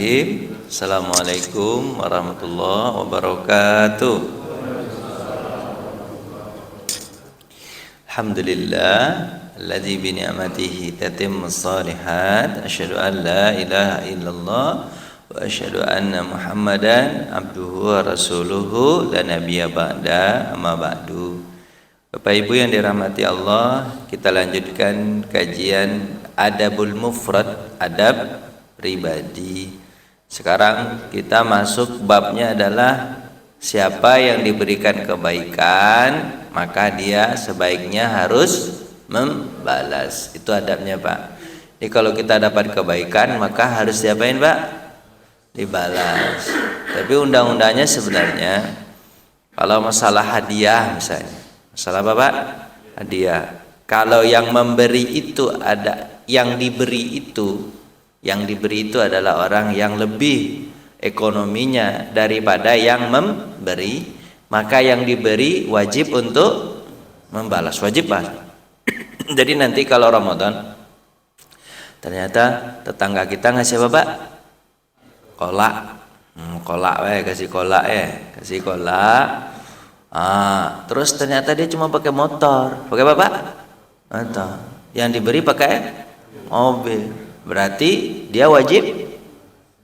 Bismillahirrahmanirrahim. Assalamualaikum warahmatullahi wabarakatuh. Alhamdulillah alladzi bi ni'matihi tatimmus shalihat. Asyhadu an la ilaha illallah wa asyhadu anna Muhammadan abduhu wa rasuluhu la nabiyya ba'da, amma ba'du. Bapak Ibu yang dirahmati Allah, kita lanjutkan kajian Adabul Mufrad, adab pribadi. Sekarang kita masuk babnya adalah siapa yang diberikan kebaikan maka dia sebaiknya harus membalas. Itu adabnya, Pak. Jadi kalau kita dapat kebaikan maka harus diapain, Pak? Dibalas. Tapi undang-undangnya sebenarnya kalau masalah hadiah misalnya, masalah apa, Pak? Hadiah. Kalau yang memberi itu ada, yang diberi itu adalah orang yang lebih ekonominya daripada yang memberi, maka yang diberi wajib untuk membalas, wajib, Pak. Jadi nanti kalau Ramadan ternyata tetangga kita ngasih apa, Pak? Kolak. Kolak kasih kolak kasih kolak. Terus ternyata dia cuma pakai motor. Pakai apa, Pak? Motor. Yang diberi pakai mobil. Berarti dia wajib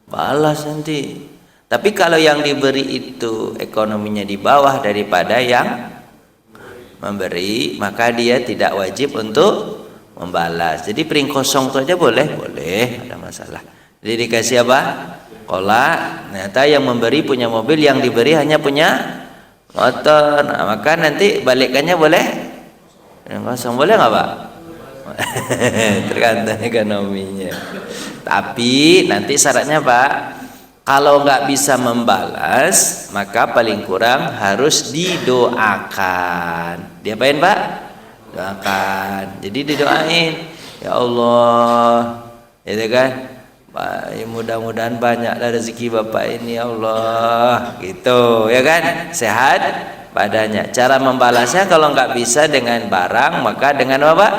balas nanti. Tapi kalau yang diberi itu ekonominya di bawah daripada yang memberi, maka dia tidak wajib untuk membalas. Jadi piring kosong itu aja boleh, ada masalah. Jadi dikasih apa? Kolak. Ternyata yang memberi punya mobil, yang diberi hanya punya motor. Nah, maka nanti balikannya boleh? Piring kosong boleh nggak, Pak? Tergantung ekonominya. Tapi nanti syaratnya, Pak, kalau nggak bisa membalas maka paling kurang harus didoakan. Diapain, Pak? Doakan. Jadi didoain, ya Allah, itu kan, Pak, ya mudah-mudahan banyaklah rezeki Bapak ini, ya Allah, gitu, ya kan, sehat badannya. Cara membalasnya kalau nggak bisa dengan barang maka dengan apa, Pak?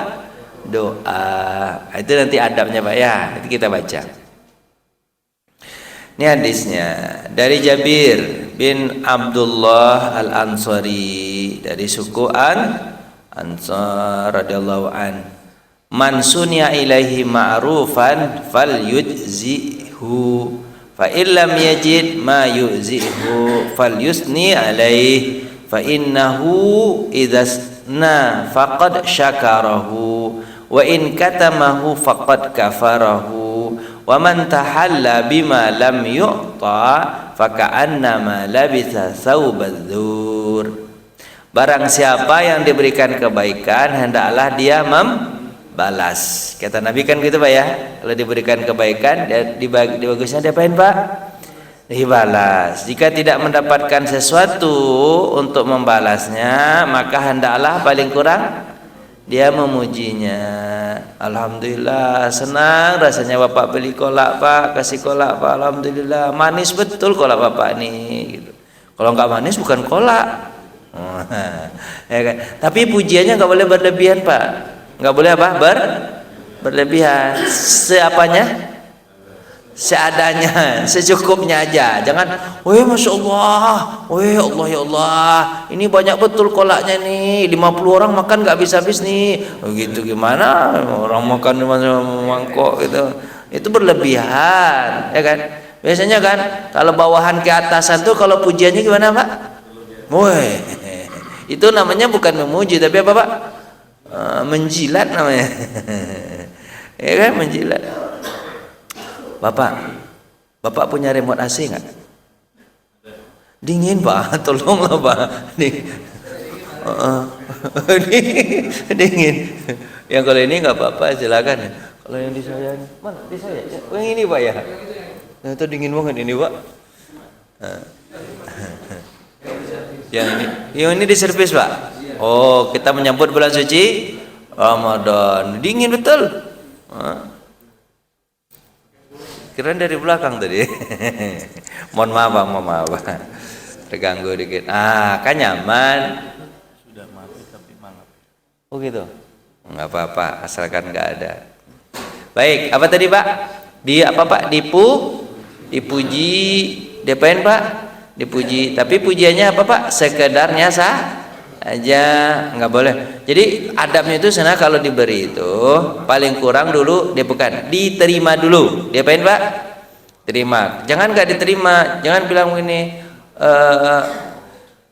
Doa. Itu nanti adabnya, Pak, ya. Nanti kita baca. Ini hadisnya dari Jabir bin Abdullah Al-Ansari, dari suku Ansar radhiyallahu an. Man sunya ilaihi ma'rufan falyujzihu fa illam yajid ma yuzihu falyusni alaihi fa innahu idzasna faqad syakarahu wa in katamahu faqad kafarahu wa man tahalla bima lam yu'ta faka'annama labitha thawbadzur. Barang siapa yang diberikan kebaikan hendaklah dia membalas. Kata Nabi kan gitu, Pak, ya. Kalau diberikan kebaikan bagusnya diapain, Pak? Dibalas. Jika tidak mendapatkan sesuatu untuk membalasnya maka hendaklah paling kurang dia memujinya. Alhamdulillah, senang rasanya Bapak beli kolak, Pak, kasih kolak, Pak, alhamdulillah, manis betul kolak Bapak nih, gitu. Kalau nggak manis bukan kolak. Ya kan? Tapi pujiannya nggak boleh berlebihan, Pak. Nggak boleh apa? Berlebihan. Seapanya? Seadanya, secukupnya aja. Jangan, weh masya Allah, weh Allah ya Allah, ini banyak betul kolaknya nih, 50 orang makan nggak habis-habis nih. Begitu gimana? Orang makan mangkok gitu. Itu berlebihan, ya kan? Biasanya kan kalau bawahan ke atasan tuh kalau pujiannya gimana, Pak? Weh, itu namanya bukan memuji tapi apa, Pak? Menjilat namanya. Ya kan, menjilat. Bapak punya remote AC nggak? Dingin, Pak, tolonglah, Pak. Dingin. Yang kalau ini nggak apa-apa, silakan ya. Kalau yang di saya, mana? Di saya? Yang ini, Pak, ya. Nah, itu dingin banget ini, Pak. Yang ini diservis, Pak. Oh, kita menyambut bulan suci Ramadan. Dingin betul. Kirain dari belakang tadi. Mohon maaf, Pak. Terganggu dikit. Kan nyaman. Sudah mati tapi mangap. Oh gitu. Enggak apa-apa, asalkan enggak ada. Baik, apa tadi, Pak? Di apa, Pak? dipuji, diapain Pak? Dipuji. Tapi pujiannya apa Pak? Sekedarnya sah aja, nggak boleh. Jadi adabnya itu sana kalau diberi itu paling kurang dulu bukan diterima dulu. Diapain Pak? Terima. Jangan nggak diterima. Jangan bilang begini.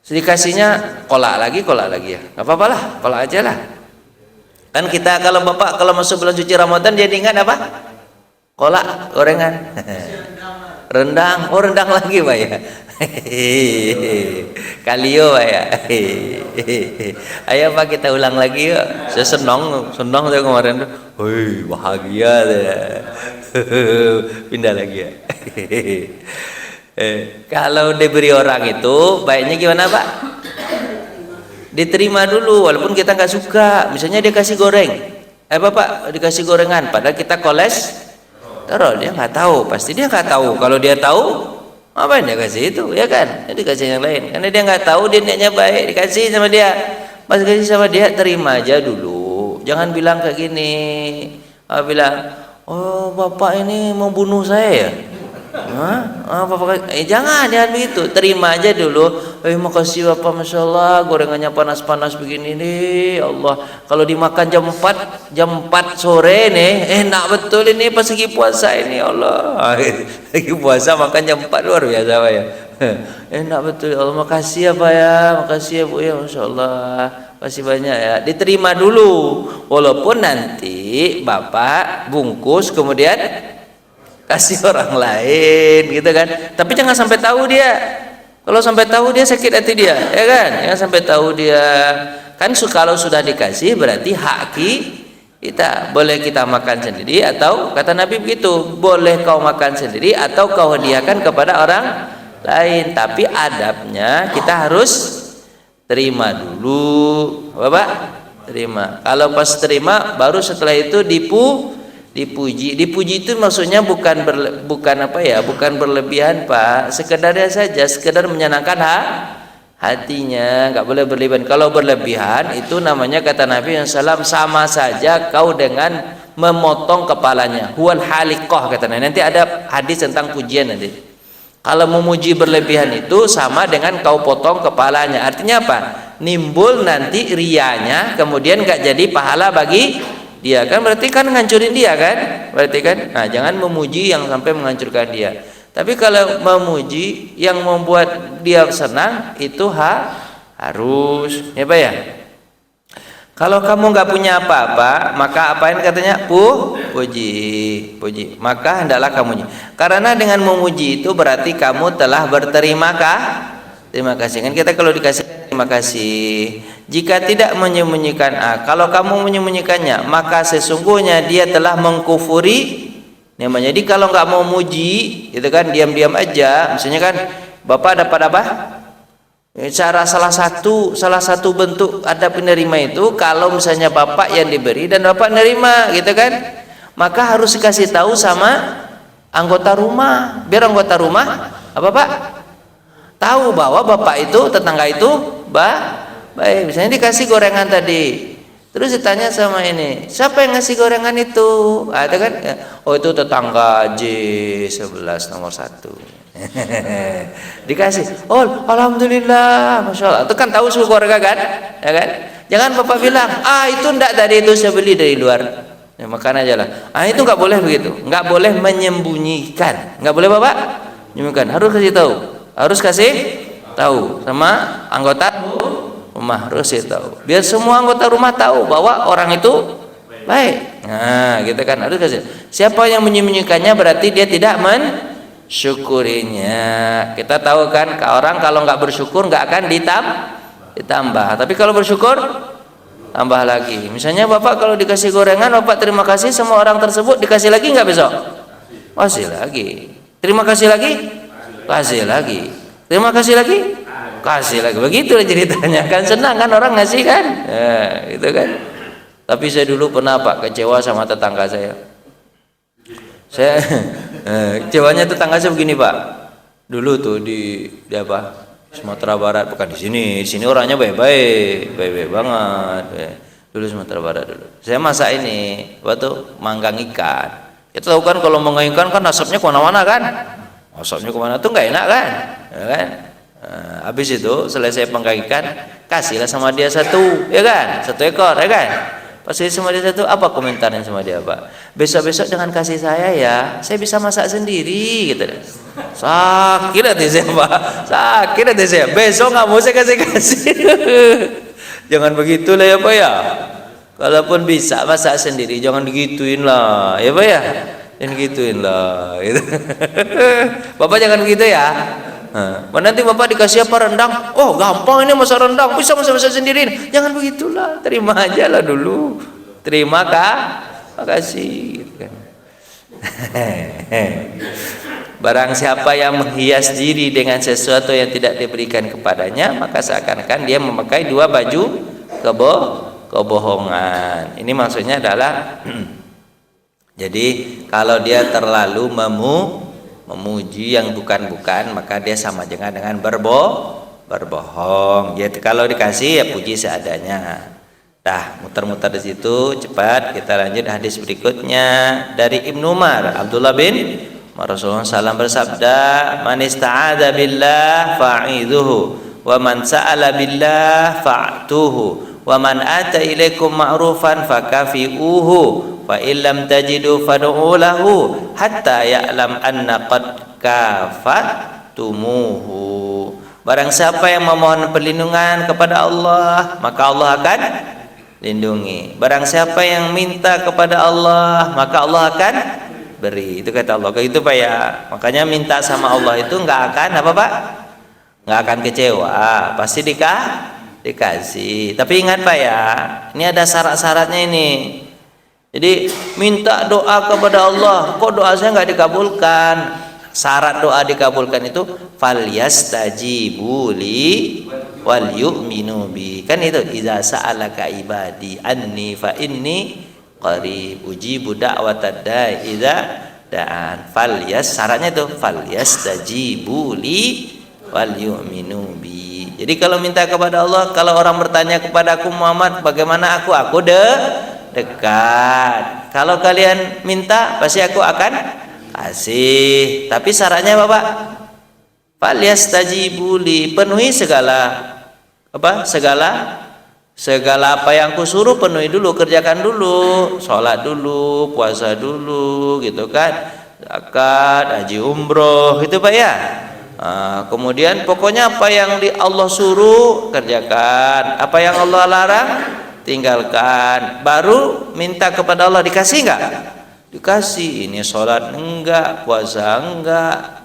Dikasihnya kolak lagi ya. Nggak apa-apa lah, kolak aja lah. Kan kita kalau Bapak kalau masuk bulan suci Ramadan jadi ingat apa? Kolak, gorengan. Rendang, oh rendang lagi Pak ya. Kalio Pak ya. Ayo Pak kita ulang lagi yuk. Saya senang saya kemarin tuh. Wih, bahagia saya. Pindah lagi ya. Kalau diberi orang itu baiknya gimana Pak? Diterima dulu walaupun kita nggak suka. Misalnya dia kasih goreng, Bapak dikasih gorengan, padahal kita kolesterol, dia nggak tahu, pasti dia nggak tahu. Kalau dia tahu, apa yang dia kasih itu, ya kan? Dia dikasih yang lain, karena dia nggak tahu, dia niatnya baik, dikasih sama dia. Pas kasih sama dia, terima aja dulu. Jangan bilang kayak gini, bilang, oh Bapak ini mau bunuh saya ya? Jangan begitu, terima aja dulu. Makasih Bapak, Masya Allah gorengannya panas-panas begini nih, Allah kalau dimakan jam 4 sore nih, enak betul ini pas lagi puasa ini, Allah lagi puasa makan jam 4 luar biasa Pak ya. Enak betul, Allah makasih ya Pak ya, makasih ya Bu ya, Masya Allah, makasih banyak ya. Diterima dulu, walaupun nanti Bapak bungkus kemudian kasih orang lain gitu kan, tapi jangan sampai tahu dia. Kalau sampai tahu dia sakit hati dia, ya kan? Jangan sampai tahu dia. Kan kalau sudah dikasih berarti hak kita. Boleh kita makan sendiri atau kata Nabi begitu, boleh kau makan sendiri atau kau hadiahkan kepada orang lain. Tapi adabnya kita harus terima dulu, Bapak. Terima. Kalau pas terima baru setelah itu dipuji itu maksudnya bukan berlebihan Pak, sekedarnya saja, sekedar menyenangkan hatinya, nggak boleh berlebihan. Kalau berlebihan itu namanya kata Nabi SAW sama saja kau dengan memotong kepalanya, huwal haliqah kata Nabi. Nanti ada hadis tentang pujian nanti. Kalau memuji berlebihan itu sama dengan kau potong kepalanya. Artinya apa? Nimbul nanti rianya, kemudian nggak jadi pahala bagi dia, kan berarti kan ngancurin dia kan, berarti kan. Nah, jangan memuji yang sampai menghancurkan dia. Tapi kalau memuji yang membuat dia senang itu harus, ya Pak ya. Kalau kamu nggak punya apa-apa, maka apain katanya? Puji. Maka hendaklah kamu. Karena dengan memuji itu berarti kamu telah terima kasih. Kan kita kalau dikasih terima kasih. Jika tidak menyembunyikan kalau kamu menyembunyikannya, maka sesungguhnya dia telah mengkufuri namanya. Jadi kalau nggak mau muji, itu kan diam-diam aja. Misalnya kan Bapak dapat apa? Cara salah satu bentuk ada penerima itu kalau misalnya Bapak yang diberi dan Bapak nerima, gitu kan? Maka harus dikasih tahu sama anggota rumah, biar anggota rumah apa Pak? Tahu bahwa Bapak itu, tetangga itu baik. Misalnya dikasih gorengan tadi, terus ditanya sama ini, siapa yang ngasih gorengan itu? Itu kan, oh itu tetangga J11 nomor 1. Dikasih, oh alhamdulillah, Masya Allah. Itu kan tahu suhu keluarga kan, ya kan? Jangan Bapak bilang, itu enggak, tadi itu saya beli dari luar, ya, makan aja lah. Itu nggak boleh begitu, nggak boleh menyembunyikan, nggak boleh Bapak menyembunyikan, harus kasih tahu sama anggota rumah, harus tahu, biar semua anggota rumah tahu bahwa orang itu baik. Nah, gitu kan, harus kasih. Siapa yang menyembunyikannya berarti dia tidak mensyukurinya. Kita tahu kan, orang kalau nggak bersyukur nggak akan ditambah. Tapi kalau bersyukur tambah lagi. Misalnya Bapak kalau dikasih gorengan, Bapak terima kasih sama orang tersebut, dikasih lagi nggak besok? Kasih lagi. Terima kasih lagi? Kasih lagi. Terima kasih lagi? Kasih lagi. Begitu ceritanya kan, senang kan orang ngasih kan, gitu kan. Tapi saya dulu pernah Pak kecewa sama tetangga saya. Kecewanya tetangga saya begini Pak. Dulu tuh di apa, Sumatera Barat, bukan di sini orangnya baik banget. Dulu Sumatera Barat dulu. Saya masak ini, apa tuh, manggang ikan. Kita tahu kan kalau manggang ikan kan asapnya kemana-mana kan. Ngosoknya kemana tuh nggak enak kan, ya kan? Habis itu selesai penggagikan, kasihlah sama dia satu, ya kan? 1 ekor, ya kan? Pasti sama dia satu, apa komentarnya sama dia, Pak? Besok-besok dengan kasih saya ya, saya bisa masak sendiri, gitu. Sakit hati saya, Pak. Sakit hati saya. Besok nggak mau saya kasih. Jangan begitulah ya, Pak ya. Kalaupun bisa masak sendiri, jangan digituin lah, ya Pak ya. Jangan gituin lah, gitu. Bapak jangan begitu ya. Nanti Bapak dikasih apa, rendang? Oh gampang ini masak rendang, bisa masak sendiri. Jangan begitulah, terima aja lah dulu. Terima kah? Makasih. Gitu kan. Barang siapa yang menghias diri dengan sesuatu yang tidak diberikan kepadanya, maka seakan-akan dia memakai 2 baju kebohongan. Ini maksudnya adalah jadi kalau dia terlalu memuji yang bukan-bukan, maka dia sama dengan berbohong. Jadi kalau dikasih ya puji seadanya. Dah, muter-muter di situ, cepat kita lanjut hadis berikutnya dari Ibnu Umar. Abdullah bin Rasulullah SAW bersabda, "Man ista'adza billah fa'idhuhu, wa man sa'ala billah fa'tuhu, wa man ata ilaikum ma'rufan fakafi'uhu, fa illam tajidu fad'u lahu hatta ya'lam anna qad kafatumuhu." Barang siapa yang memohon perlindungan kepada Allah, maka Allah akan lindungi. Barang siapa yang minta kepada Allah, maka Allah akan beri. Itu kata Allah. Kayak itu Pak ya. Makanya minta sama Allah itu nggak akan apa Pak? Nggak akan kecewa. Pasti dikasih. Tapi ingat Pak ya, ini ada syarat-syaratnya ini. Jadi minta doa kepada Allah, kok doa saya nggak dikabulkan? Syarat doa dikabulkan itu falyastajibu li wal yu'minu bi. Kan itu idza sa'alaka ibadi anni fa inni qarib ujibu da'watad da'i idza da'an. Syaratnya itu falyastajibu li wal yu'minu bi. Jadi kalau minta kepada Allah, kalau orang bertanya kepada aku Muhammad, bagaimana aku dekat. Kalau kalian minta, pasti aku akan kasih. Tapi syaratnya apa Pak? Falyastajibu li, penuhi segala apa yang aku suruh penuhi dulu, kerjakan dulu, sholat dulu, puasa dulu, gitu kan, zakat, haji, umroh, itu Pak ya. Kemudian pokoknya apa yang Allah suruh kerjakan, apa yang Allah larang tinggalkan. Baru minta kepada Allah, dikasih enggak? Dikasih. Ini sholat enggak, puasa enggak,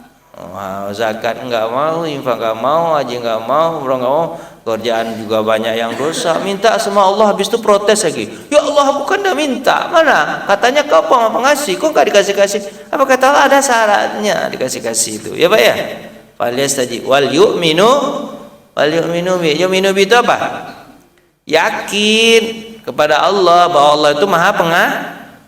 zakat enggak mau, infak enggak mau, haji enggak mau, umroh enggak mau, kerjaan juga banyak yang dosa, minta sama Allah, habis itu protes lagi. Ya Allah, aku kan udah minta, mana katanya kau pengasih, kok enggak dikasih-kasih? Apa kata Allah? Ada syaratnya dikasih-kasih itu, ya Pak ya. Falyastajibu wal yu'minu bi. Yu'minu bi itu apa? Yakin kepada Allah bahwa Allah itu maha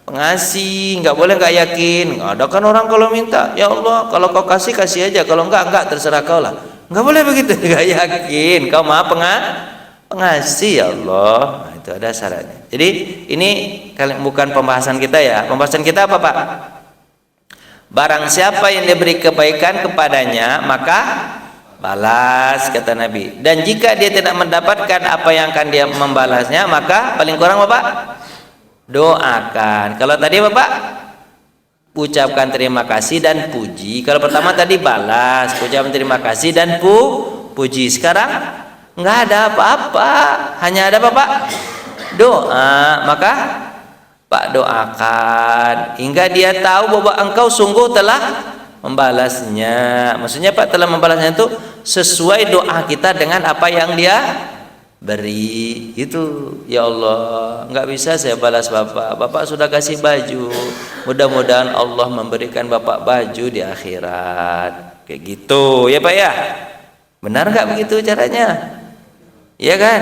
pengasih. Nggak boleh nggak yakin. Nggak ada kan orang kalau minta, ya Allah kalau kau kasih aja, kalau enggak terserah kau lah. Nggak boleh begitu. Nggak yakin kau maha pengasih ya Allah. Nah, itu ada syaratnya. Jadi ini bukan pembahasan kita ya. Pembahasan kita apa Pak? Barang siapa yang diberi kebaikan kepadanya, maka balas, kata Nabi. Dan jika dia tidak mendapatkan apa yang akan dia membalasnya, maka paling kurang Bapak doakan. Kalau tadi Bapak ucapkan terima kasih dan puji. Kalau pertama tadi balas, ucapkan terima kasih dan puji. Sekarang nggak ada apa-apa, hanya ada Bapak doa. Maka Pak doakan hingga dia tahu bahwa engkau sungguh telah membalasnya. Maksudnya Pak telah membalasnya itu sesuai doa kita dengan apa yang dia beri. Itu ya Allah, nggak bisa saya balas Bapak sudah kasih baju, mudah-mudahan Allah memberikan Bapak baju di akhirat, kayak gitu ya Pak ya. Benar nggak begitu caranya? Iya kan?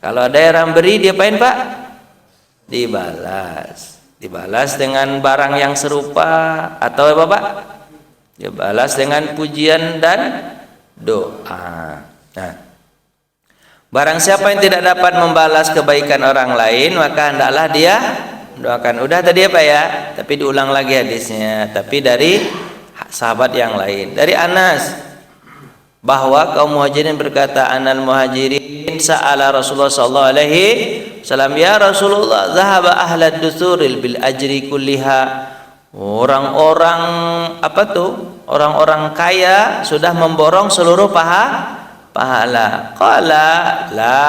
Kalau ada yang beri dia apain Pak? Dibalas dengan barang yang serupa, atau apa Pak? Dibalas dengan pujian dan doa. Nah, barang siapa yang tidak dapat membalas kebaikan orang lain, maka hendaklah dia doakan. Udah tadi apa ya? Tapi diulang lagi hadisnya. Tapi dari sahabat yang lain. Dari Anas bahwa kaum muhajirin berkata, anal muhajirin sa'ala Rasulullah sallallahu alaihi wasallam, ya Rasulullah, zahaba ahlad dusuril bil ajri kulliha. Orang-orang apa tuh? Orang-orang kaya sudah memborong seluruh pahala. Qala la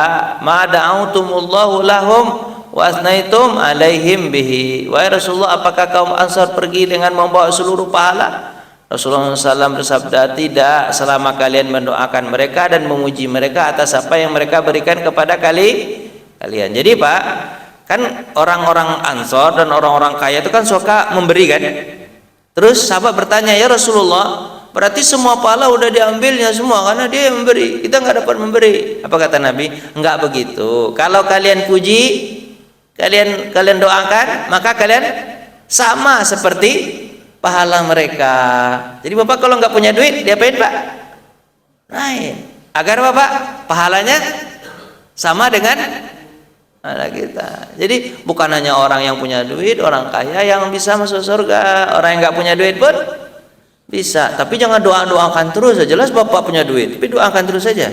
ma da'autumullahu lahum wa asnaitum alaihim bihi. Wahai Rasulullah, apakah kaum Ansar pergi dengan membawa seluruh pahala? Rasulullah SAW bersabda, tidak, selama kalian mendoakan mereka dan memuji mereka atas apa yang mereka berikan kepada kalian. Jadi Pak, kan orang-orang Ansor dan orang-orang kaya itu kan suka memberi kan. Terus sahabat bertanya, ya Rasulullah, berarti semua pahala udah diambilnya semua karena dia yang memberi, kita nggak dapat memberi. Apa kata Nabi? Enggak begitu. Kalau kalian puji, kalian doakan, maka kalian sama seperti pahala mereka. Jadi Bapak kalau nggak punya duit, diapain Pak? Lain. Agar Bapak pahalanya sama dengan pahala kita. Jadi bukan hanya orang yang punya duit, orang kaya yang bisa masuk surga. Orang yang nggak punya duit pun bisa. Tapi jangan doakan terus. Jelas Bapak punya duit, tapi doakan terus saja.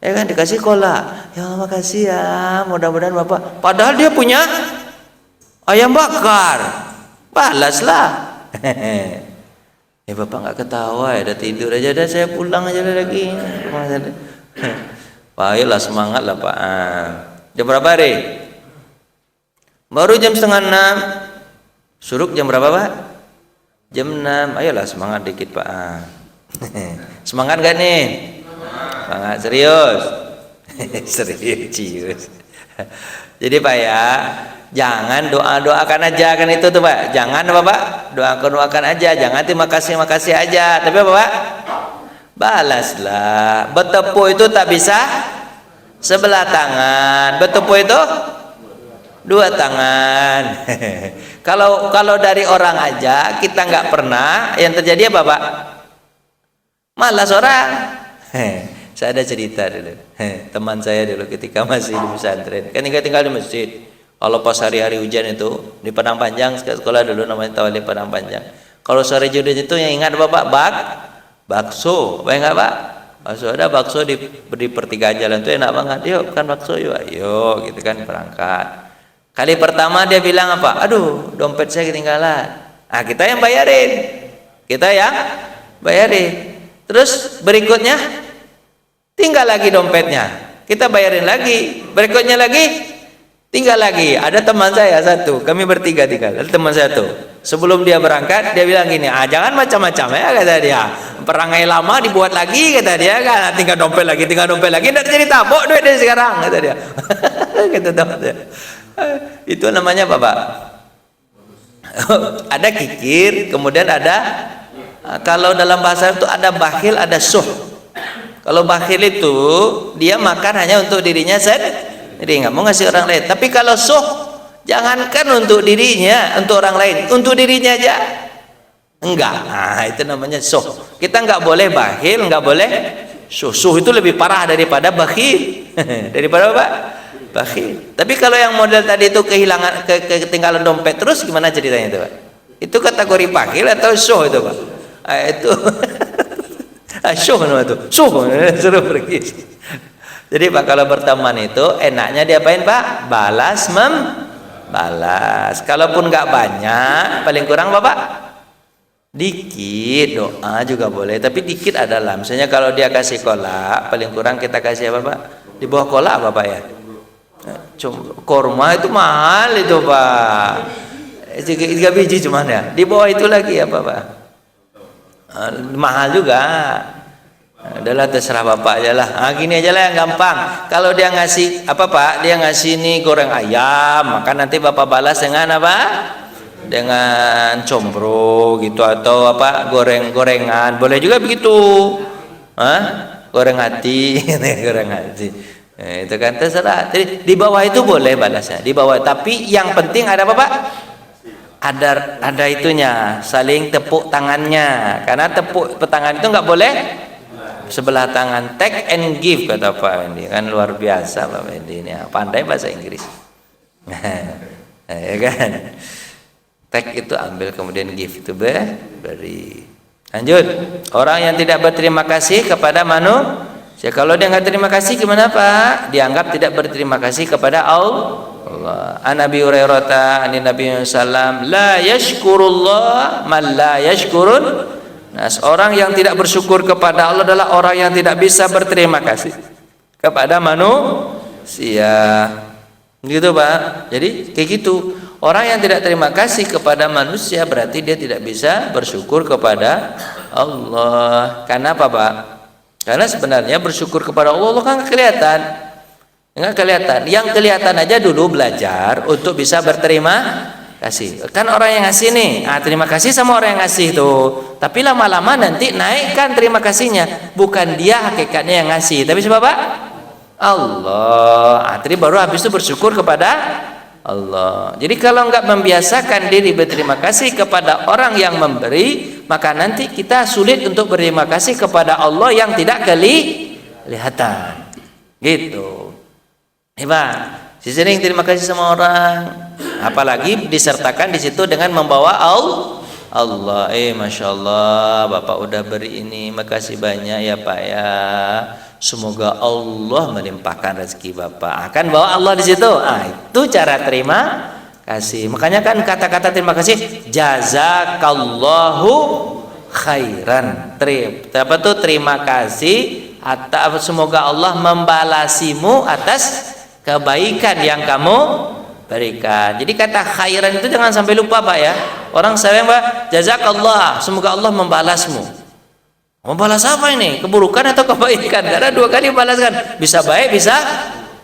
Ya kan, dikasih kolak. Ya makasih ya, mudah-mudahan Bapak. Padahal dia punya ayam bakar. Balaslah. Ya Bapak nggak ketawa ya, udah tidur aja, dah saya pulang aja lagi. Pak, ayolah semangat lah Pak. Jam berapa hari? Baru jam 5:30. Suruk jam berapa Pak? Jam 6. Ayolah semangat dikit Pak. Semangat gak nih? Semangat, serius. Serius. Jadi Pak ya, jangan doakan aja kan itu tuh Pak. Jangan apa Pak? Doakan aja. Jangan terima kasih aja. Tapi apa Pak? Balaslah. Bertepuk itu tak bisa sebelah tangan. Bertepuk itu dua tangan. Kalau dari orang aja kita nggak pernah, yang terjadi apa Pak? Malas orang. Saya ada cerita dulu. Teman saya dulu ketika masih di pesantren, kan tinggal di masjid. Kalau pas hari-hari hujan itu di Padang Panjang, sekolah dulu namanya Tawali Padang Panjang. Kalau sore hujan itu yang ingat Bapak bakso, apa enggak Pak? Bakso, ada bakso di pertigaan jalan itu enak banget. Yuk kan bakso yuk, ayo gitu kan berangkat. Kali pertama dia bilang apa? Aduh, dompet saya ketinggalan. Nah, kita yang bayarin. Terus berikutnya tinggal lagi dompetnya, kita bayarin lagi. Berikutnya lagi tinggal lagi. Ada teman saya satu, kami bertiga tinggal. Ada teman saya tuh, sebelum dia berangkat dia bilang gini, jangan macam-macam ya kata dia. Perangai lama dibuat lagi kata dia kan. Tinggal dompet lagi. Nggak cerita, bawa duit dari sekarang kata dia. Kata teman saya. Itu namanya apa Pak? Ada kikir, kemudian ada, kalau dalam bahasa itu ada bakhil, ada suh. Kalau bakhil itu dia makan hanya untuk dirinya sendiri, nggak mau ngasih orang lain. Tapi kalau suh, jangankan untuk dirinya, untuk orang lain, untuk dirinya aja enggak. Nah, itu namanya suh. Kita nggak boleh bakhil, nggak boleh suh. Suh itu lebih parah daripada bakhil. Daripada apa? Bakhil. Tapi kalau yang model tadi itu ketinggalan dompet terus, gimana ceritanya itu Pak? Itu kategori bakhil atau suh itu Pak? Itu syuh nama itu, suruh pergi. Jadi Pak, kalau berteman itu enaknya diapain Pak? Balas. Kalaupun nggak banyak, paling kurang Bapak dikit, doa juga boleh, tapi dikit adalah, misalnya kalau dia kasih kolak, paling kurang kita kasih apa Pak? Di bawah kolak apa Pak ya? Korma itu mahal itu Pak, 3 biji cuman ya. Di bawah itu lagi apa Pak? Mahal juga. Adalah terserah Bapak aja lah. Gini aja lah yang gampang. Kalau dia ngasih apa Pak? Dia ngasih ini goreng ayam, maka nanti Bapak balas dengan apa? Dengan combro gitu, atau apa? Gorengan. Boleh juga begitu. Goreng hati, goreng hati. Itu kan terserah. Jadi di bawah itu boleh balasnya. Di bawah. Tapi yang penting ada apa Pak? Ada itunya, saling tepuk tangannya. Karena tepuk tangan itu nggak boleh sebelah tangan. Take and give kata Pak Wendy, kan luar biasa Pak Wendy ini, pandai bahasa Inggris. Ya kan, take itu ambil, kemudian give itu beri. Lanjut. Orang yang tidak berterima kasih kepada manusia, kalau dia nggak terima kasih gimana Pak? Dianggap tidak berterima kasih kepada Allah. An Abi Hurairah an Nabi sallam, la yashkurullah man la yashkurun nas. Orang yang tidak bersyukur kepada Allah adalah orang yang tidak bisa berterima kasih kepada manusia. Gitu Pak. Jadi kayak gitu. Orang yang tidak terima kasih kepada manusia berarti dia tidak bisa bersyukur kepada Allah. Karena apa Pak? Karena sebenarnya bersyukur kepada Allah kan nggak kelihatan. Nggak kelihatan. Yang kelihatan aja dulu belajar untuk bisa berterima kasih. Kan orang yang ngasih nih, terima kasih sama orang yang ngasih tuh. Tapi lama-lama nanti naikkan terima kasihnya. Bukan dia hakikatnya yang ngasih, tapi siapa Pak? Allah. Jadi baru habis itu bersyukur kepada Allah. Jadi kalau enggak membiasakan diri berterima kasih kepada orang yang memberi, maka nanti kita sulit untuk berterima kasih kepada Allah yang tidak kelihatan. Gitu. Pak, si sering terima kasih sama orang, apalagi disertakan di situ dengan membawa Allah. Masya Allah, Bapak udah beri ini, makasih banyak ya Pak ya. Semoga Allah melimpahkan rezeki Bapak. Akan bawa Allah di situ. Itu cara terima kasih. Makanya kan kata-kata terima kasih, jazakallahu khairan. Terima kasih atas, semoga Allah membalasimu atas kebaikan yang kamu berikan. Jadi kata khairan itu jangan sampai lupa Pak ya. Orang sayang Pak, jazakallah, semoga Allah membalasmu. Membalas apa ini? Keburukan atau kebaikan? Karena dua kali balaskan, bisa baik, bisa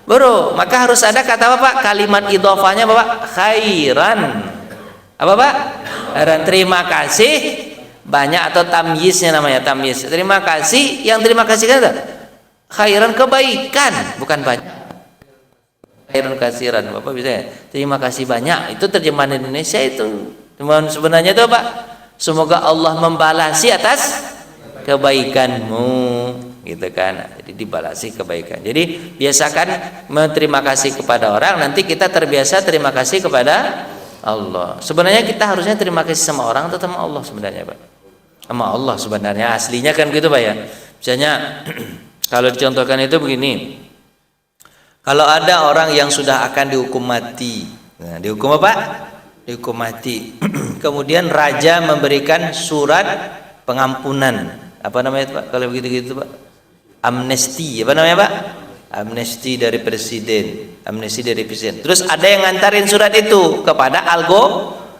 buruk. Maka harus ada kata apa Pak? Kalimat idhofahnya apa Pak? Khairan. Apa Pak? Khairan. Terima kasih banyak, atau tamyiznya namanya, tamyiz. Terima kasih, yang terima kasih kan khairan, kebaikan, bukan banyak. Khairan kasiran. Bapak bisa ya? Terima kasih banyak. Itu terjemahan Indonesia itu. Sebenarnya itu Pak, semoga Allah membalasi atas kebaikanmu, gitu kan. Jadi dibalasi kebaikan. Jadi biasakan berterima kasih kepada orang, nanti kita terbiasa terima kasih kepada Allah. Sebenarnya kita harusnya terima kasih sama orang atau sama Allah sebenarnya Pak? Sama Allah sebenarnya, aslinya kan gitu Pak ya. Misalnya kalau dicontohkan itu begini, kalau ada orang yang sudah akan dihukum mati, nah, dihukum apa? Dihukum mati. Kemudian raja memberikan surat pengampunan. Apa namanya Pak kalau begitu Pak? Amnesti. Apa namanya Pak? Amnesti dari presiden. Amnesti dari presiden. Terus ada yang ngantarin surat itu kepada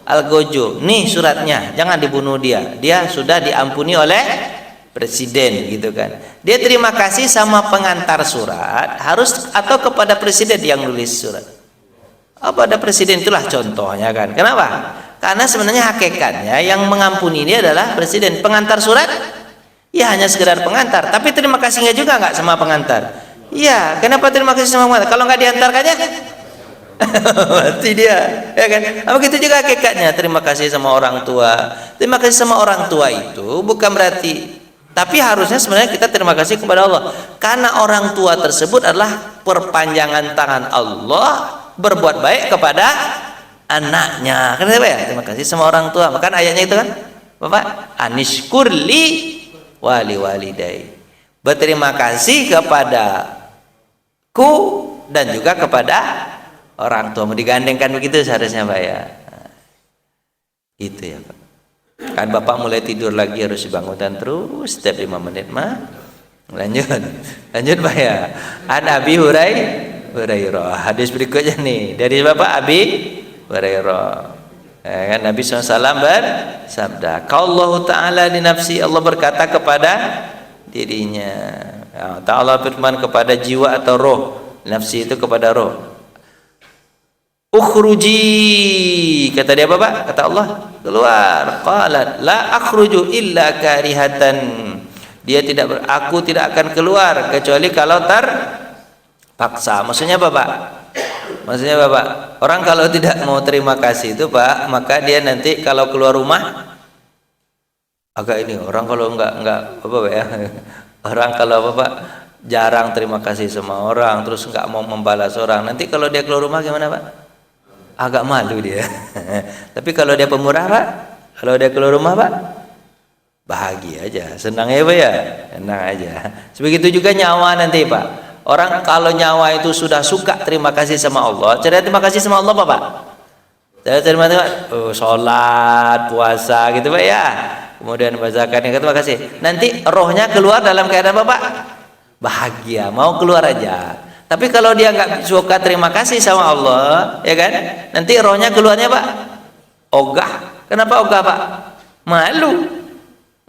Algojo. Nih suratnya, jangan dibunuh dia. Dia sudah diampuni oleh presiden, gitu kan. Dia terima kasih sama pengantar surat, harus atau kepada presiden yang nulis surat. Pada presiden itulah contohnya kan. Kenapa? Karena sebenarnya hakikatnya yang mengampuni ini adalah presiden. Pengantar surat ya hanya sekedar pengantar, tapi terima kasihnya juga nggak sama pengantar. Iya, kenapa terima kasih sama pengantar? Kalau nggak diantarkannya mati dia, ya kan? Begitu juga hakikatnya terima kasih sama orang tua. Terima kasih sama orang tua itu bukan berarti, tapi harusnya sebenarnya kita terima kasih kepada Allah, karena orang tua tersebut adalah perpanjangan tangan Allah berbuat baik kepada anaknya. Kenapa ya? Terima kasih sama orang tua. Makan ayatnya itu kan, Bapak, anishkurli wali walidai, berterima kasih kepadaku dan juga kepada orang tua. Mau digandengkan begitu seharusnya Pak ya. Itu ya Pak. Kan Bapak mulai tidur lagi harus dibangunkan terus setiap 5 menit mah. Lanjut Pak ya. An Abi Hurairah. Hadis berikutnya nih dari Bapak Abi Hurairah. Kan Nabi SAW bersabda, "Qaulullahu ta'ala li nafsi," Allah berkata kepada dirinya. Ta'ala berfirman kepada jiwa atau roh. Nafsi itu kepada roh. "Ukhruji," kata dia apa Pak? Kata Allah, keluar. Qalat la akhruju illa karihatan. Aku tidak akan keluar kecuali kalau terpaksa. Maksudnya apa Pak? Maksudnya Bapak, orang kalau tidak mau terima kasih itu Pak, maka dia nanti kalau keluar rumah agak ini. Orang kalau enggak apa ya? Orang kalau apa Pak, jarang terima kasih sama orang, terus enggak mau membalas orang. Nanti kalau dia keluar rumah gimana Pak? Agak malu dia. Tapi kalau dia pemurah Pak, kalau dia keluar rumah Pak, bahagia aja, senang ya Pak ya, senang aja. Begitu juga nyawa nanti Pak. Orang kalau nyawa itu sudah suka terima kasih sama Allah, cara terima kasih sama Allah apa Pak? Cara terima kasih, sholat, puasa gitu Pak ya. Kemudian bacakan yang terima kasih. Nanti rohnya keluar dalam keadaan apa Pak? Bahagia, mau keluar aja. Tapi kalau dia nggak suka terima kasih sama Allah, ya kan? Nanti rohnya keluarnya Pak? Ogah. Kenapa ogah Pak? Malu.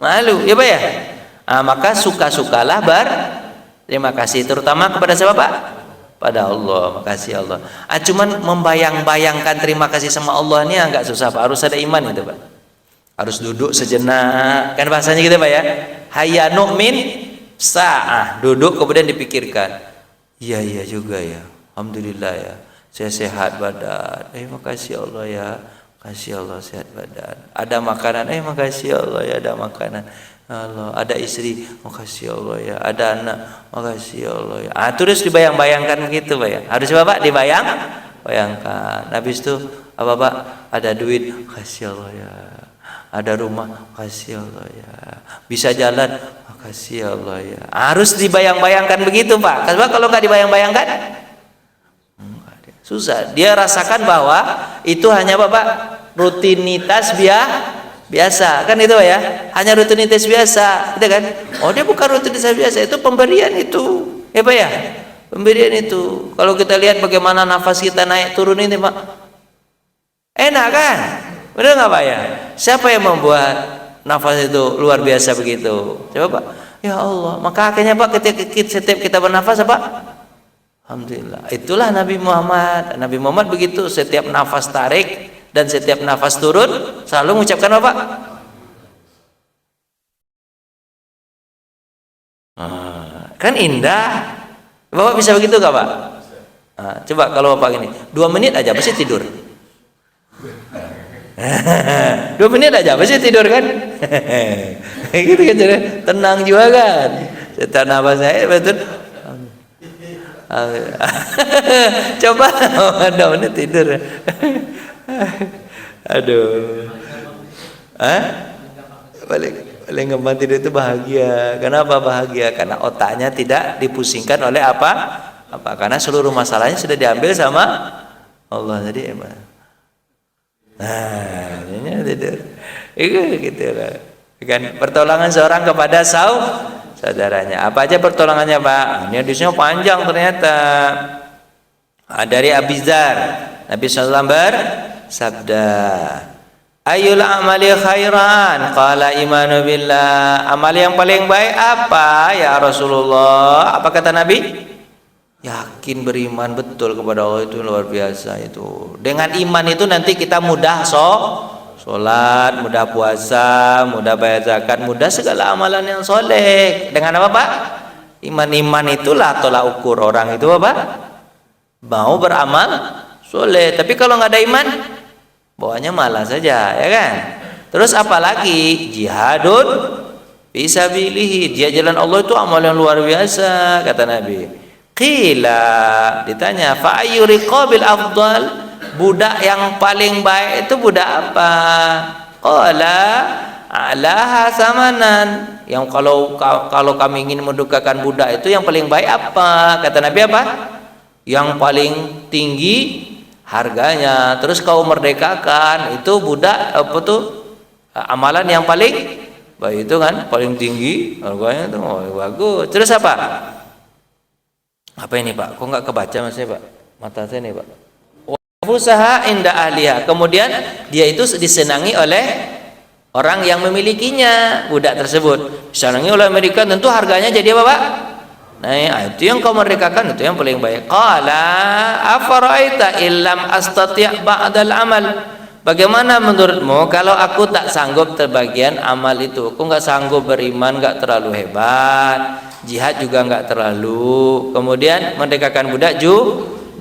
Malu, ya Pak ya? Nah, maka suka-sukalah terima kasih, terutama kepada siapa Pak? Pada Allah, makasih Allah. Cuman membayang-bayangkan terima kasih sama Allah ini agak susah Pak, harus ada iman itu Pak. Harus duduk sejenak, kan bahasanya gitu Pak ya? Hayya nu'min sa'ah, duduk kemudian dipikirkan. Iya juga ya, Alhamdulillah ya, saya sehat badan. Makasih Allah ya. Makasih Allah sehat badan. Ada makanan, makasih Allah ya ada makanan. Allah, ada istri, makasih Allah ya. Ada anak, makasih Allah ya. Terus dibayang-bayangkan begitu Pak ya. Harus Bapak bayangkan. Habis itu apa Pak? Ada duit, makasih Allah ya. Ada rumah, makasih Allah ya. Bisa jalan, makasih Allah ya. Harus dibayang-bayangkan begitu Pak. Karena kalau nggak dibayang-bayangkan susah. Dia rasakan bahwa itu hanya Bapak rutinitas biasa, kan itu ya, hanya rutinitas biasa, gitu kan? Dia bukan rutinitas biasa, itu pemberian itu, ya Pak ya, pemberian itu. Kalau kita lihat bagaimana nafas kita naik turun ini Pak, enak kan? Benar nggak Pak ya? Siapa yang membuat nafas itu luar biasa begitu? Coba Pak. Ya Allah, maka akhirnya Pak setiap kita bernafas apa? Alhamdulillah. Itulah Nabi Muhammad. Nabi Muhammad begitu, setiap nafas tarik dan setiap nafas turun selalu mengucapkan apa? Kan indah. Bapak bisa begitu gak Pak? Coba kalau Bapak gini, 2 menit aja pasti tidur. 2 menit aja pasti tidur kan? Gitu kan, tenang juga kan? Setelah nafas saya betul. Coba ada tidur. Aduh. Paling gampang tidur itu bahagia. Kenapa bahagia? Karena otaknya tidak dipusingkan oleh apa? Karena seluruh masalahnya sudah diambil sama Allah. Jadi emang. Ini tidur. Itu gitu lah. Kan pertolongan seorang kepada saudaranya. Apa aja pertolongannya Pak? Ini hadisnya panjang ternyata. Dari Abi Dzar, Nabi SAW bersabda, Ayyul amali khairan? Qala imanu billah. Amal yang paling baik apa ya Rasulullah? Apa kata Nabi? Yakin beriman betul kepada Allah, itu luar biasa itu. Dengan iman itu nanti kita mudah sholat, mudah puasa, mudah bayar zakat, mudah segala amalan yang soleh. Dengan apa Pak? Iman itulah tolak ukur orang itu apa? Mau beramal soleh. Tapi kalau nggak ada iman, bawaannya malas saja, ya kan? Terus apalagi jihadun fisabilihi, dia jalan Allah itu amal yang luar biasa, kata Nabi. Qila, ditanya, fa ayyu riqabil afdal? Budak yang paling baik itu budak apa? Qala alaha samanan. Yang kalau kami ingin mendukakan budak itu yang paling baik apa? Kata Nabi apa? Yang paling tinggi harganya. Terus kau merdekakan itu budak apa tuh? Amalan yang paling baik itu kan paling tinggi harganya itu bagus. Terus apa? Apa ini Pak? Kok nggak kebaca maksudnya Pak? Mata saya nih Pak. Usaha indah ahliha. Kemudian dia itu disenangi oleh orang yang memilikinya, budak tersebut. Disenangi oleh Amerika, tentu harganya jadi apa Pak? Nah, itu yang kau merdekakan, itu yang paling baik. Qala afara'aita illam astati' ba'dal amal? Bagaimana menurutmu kalau aku tak sanggup terbagian amal itu? Aku nggak sanggup beriman, nggak terlalu hebat, jihad juga nggak terlalu, kemudian merdekakan budak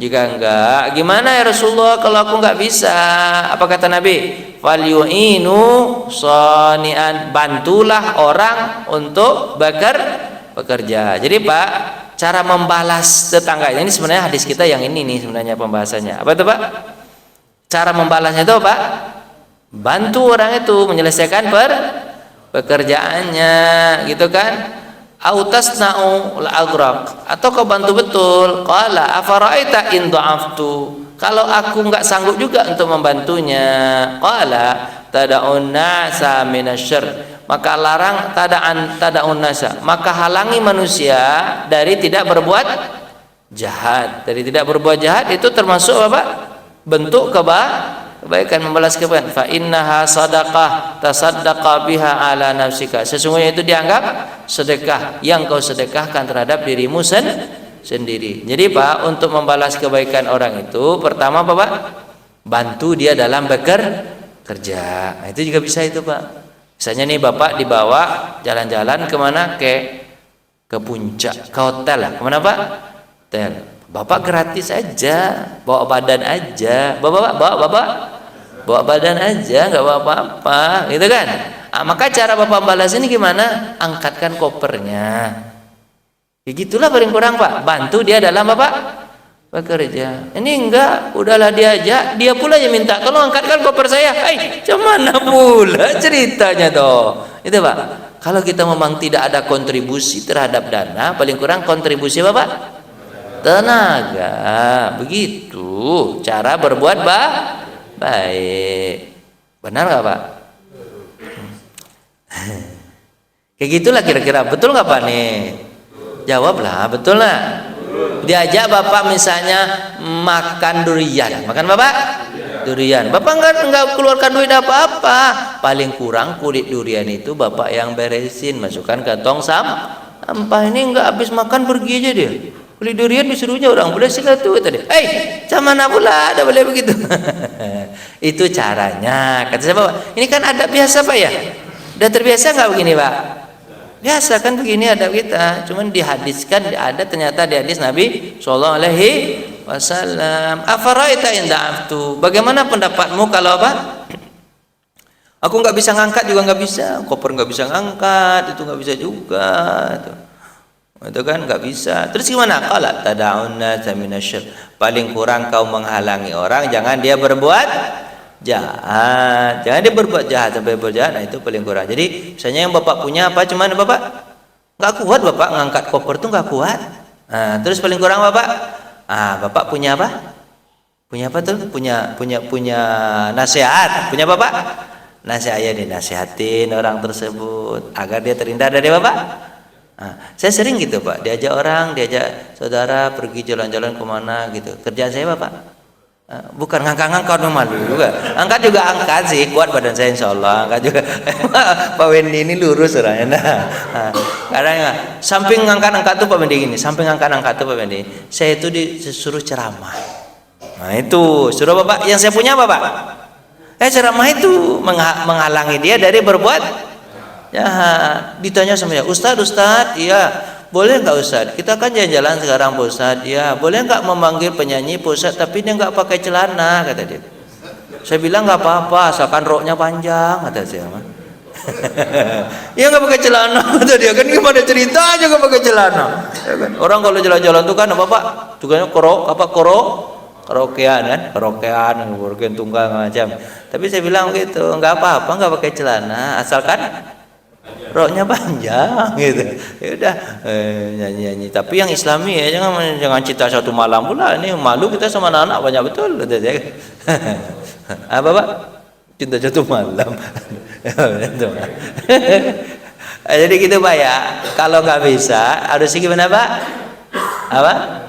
juga enggak. Gimana ya Rasulullah kalau aku nggak bisa? Apa kata Nabi? Falyu'inu shani'an, bantulah orang untuk bekerja. Jadi Pak, cara membalas tetangga ini sebenarnya hadis kita yang ini nih sebenarnya pembahasannya. Apa itu Pak? Cara membalasnya itu Pak? Bantu orang itu menyelesaikan pekerjaannya, gitu kan? Autasna'u al-agraq, atau kau bantu betul. Qala afara'aita in dha'aftu, kalau aku enggak sanggup juga untuk membantunya. Qala tada'un nasa minasyarr, maka larang tada'un nasa, maka halangi manusia dari tidak berbuat jahat. Dari tidak berbuat jahat itu termasuk apa? Bentuk kebaikan, membalas kebaikan. Fa innaha sadaqah tasaddaqa biha ala nafsika, sesungguhnya itu dianggap sedekah yang kau sedekahkan terhadap dirimu sendiri. Jadi Pak, untuk membalas kebaikan orang itu pertama Pak, bantu dia dalam bekerja. Nah, itu juga bisa itu Pak. Misalnya nih Bapak dibawa jalan-jalan kemana? Ke puncak, ke hotel lah. Kemana Pak? Hotel. Bapak gratis aja, bawa badan aja. Bawa badan aja, nggak bawa apa-apa, gitu kan? Nah, maka cara Bapak balas ini gimana? Angkatkan kopernya. Ya gitulah paling kurang Pak. Bantu dia dalam apa? Bekerja. Ini enggak, udahlah diajak, dia pula yang minta, tolong angkatkan koper saya. Cuman pula ceritanya toh. Itu Pak. Kalau kita memang tidak ada kontribusi terhadap dana, paling kurang kontribusi Bapak tenaga. Begitu cara berbuat baik. Benar nggak Pak? Kayak gitulah kira-kira. Betul nggak Pak nih? Jawablah, betul lah. Diajak Bapak misalnya makan durian, makan Bapak durian, Bapak enggak keluarkan duit apa-apa, paling kurang kulit durian itu Bapak yang beresin, masukkan ke tong sampah. Ini enggak, habis makan pergi aja dia, kulit durian disuruhnya orang boleh sih tuh tadi. Cuman pula ada boleh begitu. Itu caranya, kata saya Bapak. Ini kan adab biasa Pak ya, udah terbiasa nggak begini Pak? Biasa kan begini adab kita, cuman dihadiskan, ada ternyata di hadis Nabi sallallahu alaihi wasallam. Afaraita in da'aftu, bagaimana pendapatmu kalau apa? Aku nggak bisa ngangkat juga nggak bisa, koper nggak bisa ngangkat, itu nggak bisa juga, itu kan nggak bisa. Terus gimana? Qala tada'unna minasyarr, paling kurang kau menghalangi orang jangan dia berbuat jahat, jangan dia berbuat jahat sampai berjahat. Nah itu paling kurang. Jadi misalnya yang Bapak punya apa, cuman Bapak nggak kuat, Bapak ngangkat koper tuh nggak kuat. Nah, terus paling kurang Bapak, Bapak punya apa? Punya apa tuh? Punya nasihat. Punya Bapak nasihat, ya dinasihatin orang tersebut agar dia terhindar dari Bapak. Saya sering gitu Pak, diajak saudara pergi jalan-jalan kemana gitu. Kerjaan saya Bapak bukan ngangkat-ngangkat, malu juga. Angkat juga angkat sih, kuat badan saya insya Allah. Angkat juga. Pak Wendy ini lurus orangnya. Kadang samping angkat-angkat tuh Pak Wendy gini, samping angkat-angkat tuh Pak Wendy, saya itu disuruh ceramah. Nah itu suruh Bapak, yang saya punya Bapak. Ceramah itu menghalangi dia dari berbuat jahat. Ditanya sama dia, Ustadz, iya. Boleh nggak Ustadz? Kita kan jalan-jalan sekarang Pak Ustadz. Ya, boleh nggak memanggil penyanyi Pak Ustadz, tapi dia nggak pakai celana, kata dia. Saya bilang nggak apa-apa, asalkan roknya panjang, kata saya. Ya nggak pakai celana, kata dia. Kan gimana ceritanya nggak pakai celana? Ya kan? Orang kalau jalan-jalan tuh kan apa Pak? Tukangnya karaokean tunggal macam. Tapi saya bilang gitu, nggak apa-apa, nggak pakai celana, asalkan roknya panjang gitu. Ya udah nyanyi. Tapi yang Islami ya, jangan cita satu malam pula. Ini malu kita sama anak-anak banyak betul. Apa Pak? Cinta satu malam. Jadi gitu Pak ya. Kalau nggak bisa harus gimana Pak? Apa?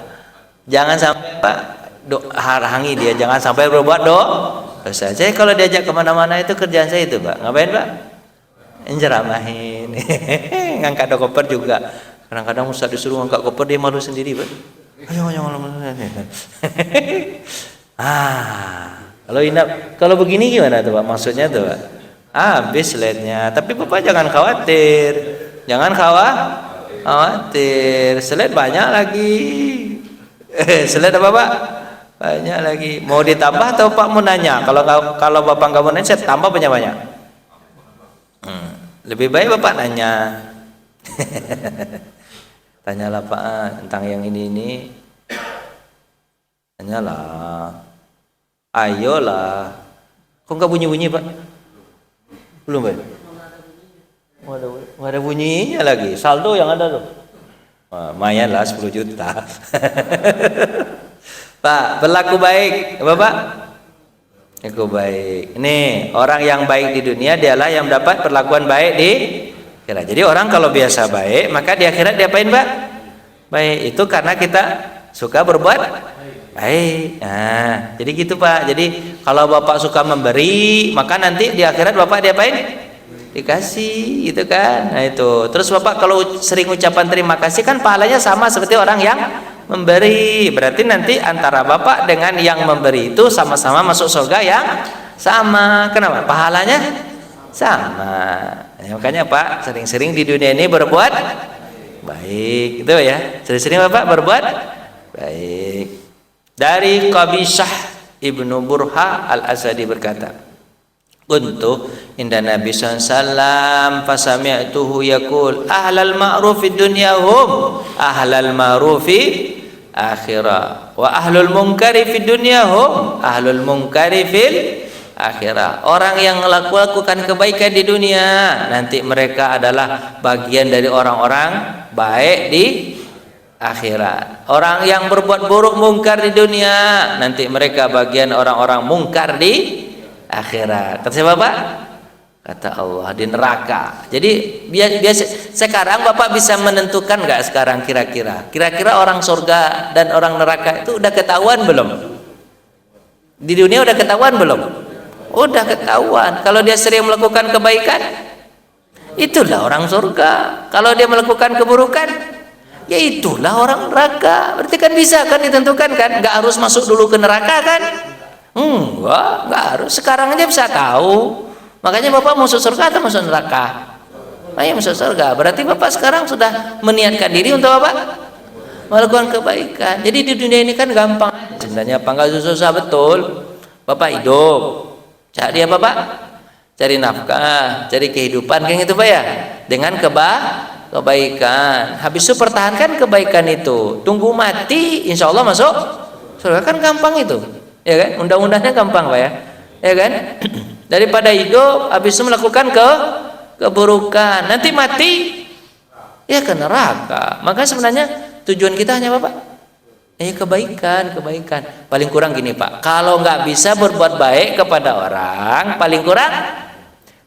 Jangan sampai Pak harangi dia, jangan sampai berbuat dosa. Saya kalau diajak kemana-mana itu kerjaan saya itu Pak. Ngapain Pak? Ceramahin. Ngangkat koper juga. Kadang-kadang Ustaz disuruh ngangkat koper dia malu sendiri Pak. Ayo. Kalau begini gimana tuh Pak? Maksudnya tuh Pak, habis slide-nya. Tapi Bapak jangan khawatir. Slide banyak lagi. Slide apa Pak? Banyak lagi. Mau ditambah atau Pak mau nanya? Kalau Bapak nggak mau nanya, saya tambah banyak. Lebih baik Bapak nanya. Tanyalah Pak tentang yang ini. Tanyalah. Ayolah. Kok nggak bunyi-bunyi Pak? Belum Pak? Waduh, ada bunyinya lagi. Saldo yang ada tuh. Wah, lumayan lah 10 juta. Pak, berlaku baik, Bapak. Aku baik. Nih, orang yang baik di dunia dialah yang dapat perlakuan baik di akhirat. Jadi orang kalau biasa baik, maka di akhirat diapain, Pak? Baik. Itu karena kita suka berbuat baik. Nah, jadi gitu, Pak. Jadi kalau Bapak suka memberi, maka nanti di akhirat Bapak diapain? Dikasih, gitu kan. Nah, itu. Terus Bapak kalau sering ucapan terima kasih kan pahalanya sama seperti orang yang memberi. Berarti nanti antara Bapak dengan yang memberi itu sama-sama masuk surga yang sama. Kenapa? Pahalanya sama. Ya, makanya Pak sering-sering di dunia ini berbuat baik, gitu ya. Sering-sering Bapak berbuat baik. Dari Qabisah Ibnu Burha Al-Asadi berkata, "Kuntu inda Nabi sallallahu fasami'tuhu yaqul ahlal ma'rufi dunya hum ahlal ma'rufi akhirah wa ahlul munkari fid dunya hum ahlul munkari fil akhirah." Orang yang melakukan kebaikan di dunia nanti mereka adalah bagian dari orang-orang baik di akhirat. Orang yang berbuat buruk mungkar di dunia nanti mereka bagian orang-orang mungkar di akhirat. Kata siapa, Pak? Kata Allah, di neraka. Jadi biasa sekarang Bapak bisa menentukan nggak sekarang kira-kira orang surga dan orang neraka itu udah ketahuan belum? Di dunia udah ketahuan belum? Udah ketahuan. Kalau dia sering melakukan kebaikan, itulah orang surga. Kalau dia melakukan keburukan, ya itulah orang neraka. Berarti kan bisa kan ditentukan kan? Nggak harus masuk dulu ke neraka kan? Nggak harus. Sekarang aja bisa tahu. Makanya Bapak masuk surga atau masuk neraka? Ayo masuk surga. Berarti Bapak sekarang sudah meniatkan diri untuk apa? Melakukan kebaikan. Jadi di dunia ini kan gampang. Sebenarnya apa nggak susah betul. Bapak hidup. Cari apa, Pak? Cari nafkah, cari kehidupan kayak gitu, Pak ya. Dengan kebaikan. Habis itu pertahankan kebaikan itu. Tunggu mati, insya Allah masuk surga. Kan gampang itu. Ya kan? Undang-undangnya gampang, Pak ya. Ya kan? Daripada hidup habis itu melakukan keburukan, nanti mati ya ke neraka. Maka sebenarnya tujuan kita hanya apa, Pak? Kebaikan. Paling kurang gini, Pak, kalau nggak bisa berbuat baik kepada orang, paling kurang